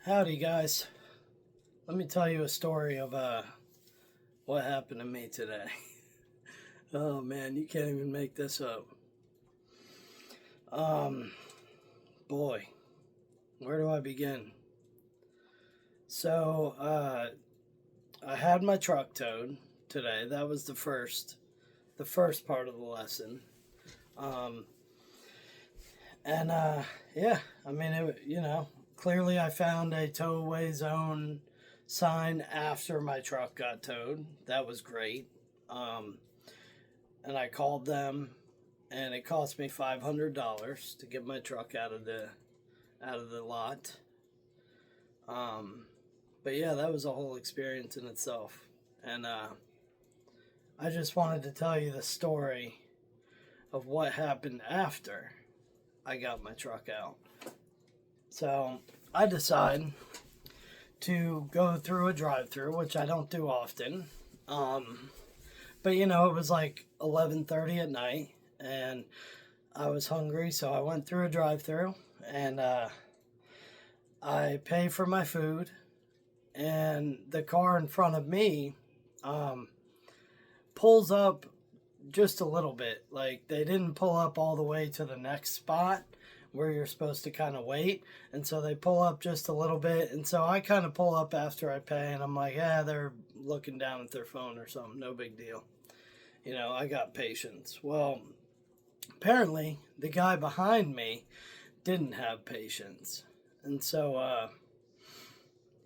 Howdy, guys. Let me tell you a story of what happened to me today. Oh man, you can't even make this up. Um, Boy, where do I begin? So, I had my truck towed today. That was the first part of the lesson. Um, and yeah, I mean, clearly I found a towaway zone sign after my truck got towed. That was great. Um, and I called them, and it cost me $500 to get my truck out of the lot. Um, but yeah, that was a whole experience in itself, and I just wanted to tell you the story of what happened after I got my truck out. So I decide to go through a drive-through, which I don't do often. But it was like 11:30 at night, and I was hungry, so I went through a drive-through, and I pay for my food, and the car in front of me um, pulls up just a little bit. Like, they didn't pull up all the way to the next spot where you're supposed to kind of wait, and so they pull up just a little bit, and so I kind of pull up after I pay, and I'm like, yeah, they're looking down at their phone or something, no big deal. I got patience. Well, apparently the guy behind me didn't have patience, and so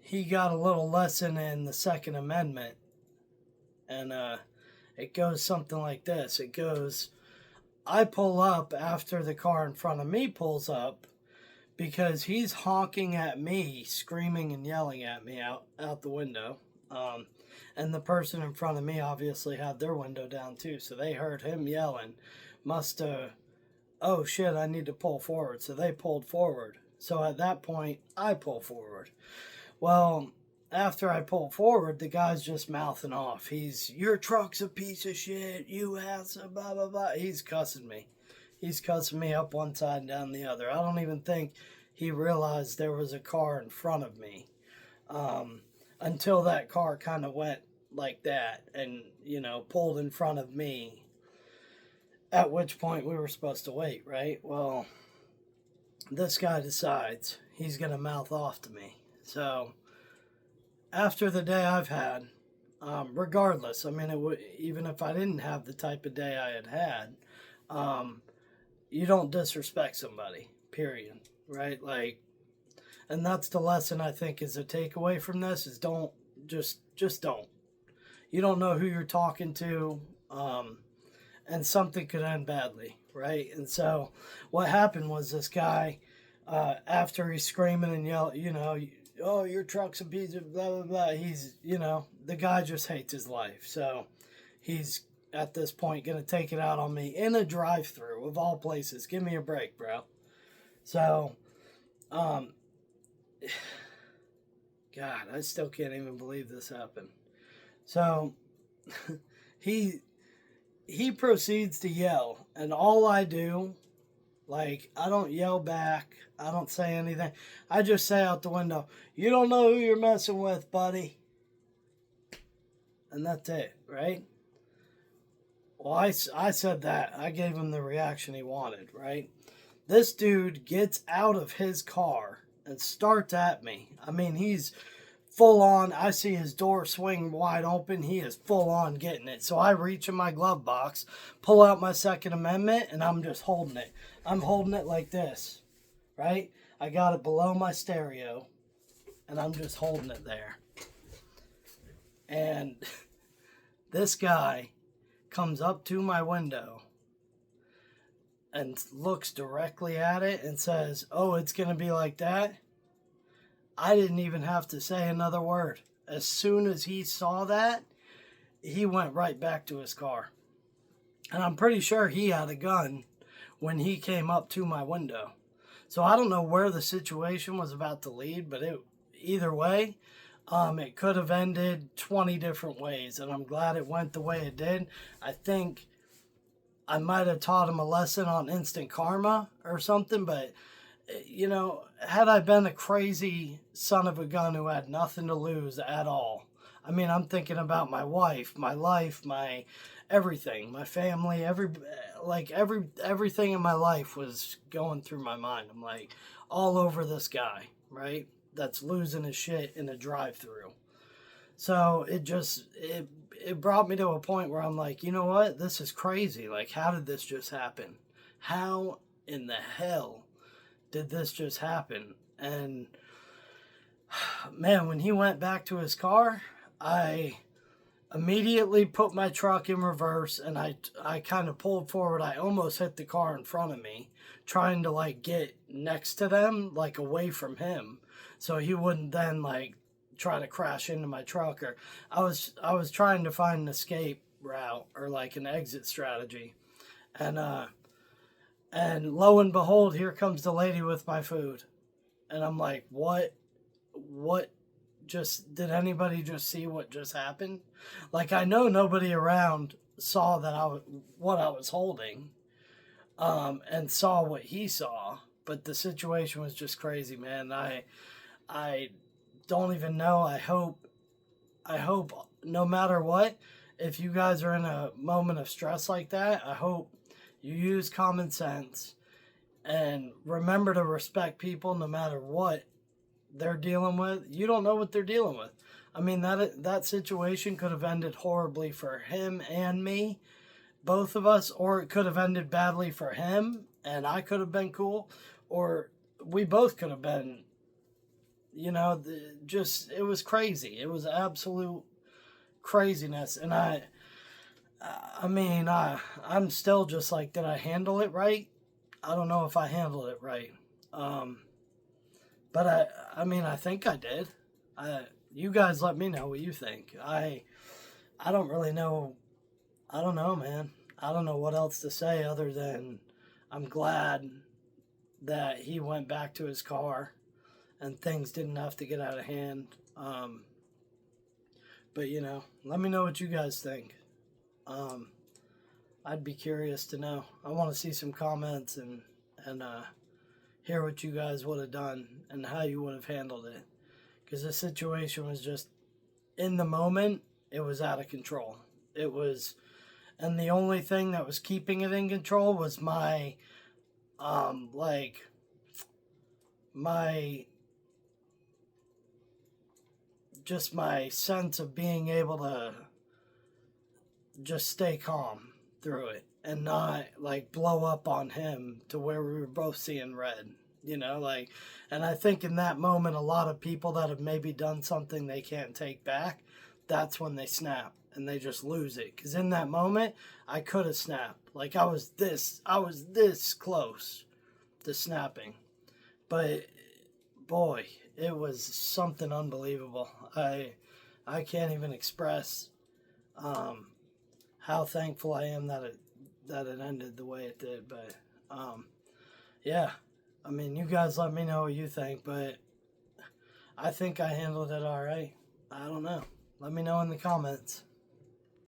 he got a little lesson in the Second Amendment, and it goes something like this. It goes, I pull up after the car in front of me pulls up because he's honking at me, screaming and yelling at me out the window. And the person in front of me obviously had their window down too, so they heard him yelling. Must have, oh shit, I need to pull forward. So they pulled forward. So at that point, I pull forward. Well, after I pull forward, the guy's just mouthing off. Your truck's a piece of shit, you asshole, blah, blah, blah. He's cussing me. He's cussing me up one side and down the other. I don't even think he realized there was a car in front of me until that car kind of went like that and, pulled in front of me, at which point we were supposed to wait, right? Well, this guy decides he's going to mouth off to me. So after the day I've had, regardless, I mean, even if I didn't have the type of day I had, you don't disrespect somebody, period, right? Like, and that's the lesson I think is a takeaway from this is don't, just don't. You don't know who you're talking to, and something could end badly, right? And so what happened was this guy, after he's screaming and yelling, oh, your truck's a piece of blah, blah, blah. He's, the guy just hates his life. So he's, at this point, going to take it out on me in a drive-through, of all places. Give me a break, bro. So, God, I still can't even believe this happened. So he proceeds to yell, and all I do, like, I don't yell back. I don't say anything. I just say out the window, you don't know who you're messing with, buddy. And that's it, right? Well, I said that. I gave him the reaction he wanted, right? This dude gets out of his car and starts at me. I mean, he's full on. I see his door swing wide open. He is full on getting it. So I reach in my glove box, pull out my Second Amendment, and I'm just holding it. I'm holding it like this, right? I got it below my stereo, and I'm just holding it there. And this guy comes up to my window and looks directly at it and says, oh, it's going to be like that? I didn't even have to say another word. As soon as he saw that, he went right back to his car. And I'm pretty sure he had a gun when he came up to my window. So I don't know where the situation was about to lead, but either way, it could have ended 20 different ways, and I'm glad it went the way it did. I think I might have taught him a lesson on instant karma or something, but you know, had I been a crazy son of a gun who had nothing to lose at all, I mean, I'm thinking about my wife, my life, my everything, my family, everything in my life was going through my mind. I'm like all over this guy, right? That's losing his shit in a drive-through. So it brought me to a point where I'm like, you know what? This is crazy. Like, how did this just happen? How in the hell did this just happen? And man, when he went back to his car, I immediately put my truck in reverse and I kind of pulled forward. I almost hit the car in front of me, trying to like get next to them, like away from him, so he wouldn't then like try to crash into my truck. Or I was trying to find an escape route or like an exit strategy. And lo and behold, here comes the lady with my food. And I'm like, what just, did anybody just see what just happened? Like, I know nobody around saw what I was holding, and saw what he saw, but the situation was just crazy, man. I don't even know. I hope no matter what, if you guys are in a moment of stress like that, I hope you use common sense and remember to respect people no matter what they're dealing with. You don't know what they're dealing with. I mean, that situation could have ended horribly for him and me, both of us, or it could have ended badly for him and I could have been cool, or we both could have been, you know, it was crazy. It was absolute craziness. And I'm still just like, did I handle it right? I don't know if I handled it right. But I think I did. You guys let me know what you think. I don't really know. I don't know, man. I don't know what else to say other than I'm glad that he went back to his car and things didn't have to get out of hand. But you know, let me know what you guys think. I'd be curious to know. I want to see some comments and hear what you guys would have done and how you would have handled it. Because the situation was just, in the moment, it was out of control. It was, and the only thing that was keeping it in control was my sense of being able to just stay calm through it and not like blow up on him to where we were both seeing red, you know, like. And I think in that moment, a lot of people that have maybe done something they can't take back, that's when they snap and they just lose it. Because in that moment, I could have snapped. Like, I was this close to snapping. But boy, it was something unbelievable. I can't even express how thankful I am that it ended the way it did. But yeah, I mean, you guys let me know what you think, but I think I handled it all right. I don't know. Let me know in the comments.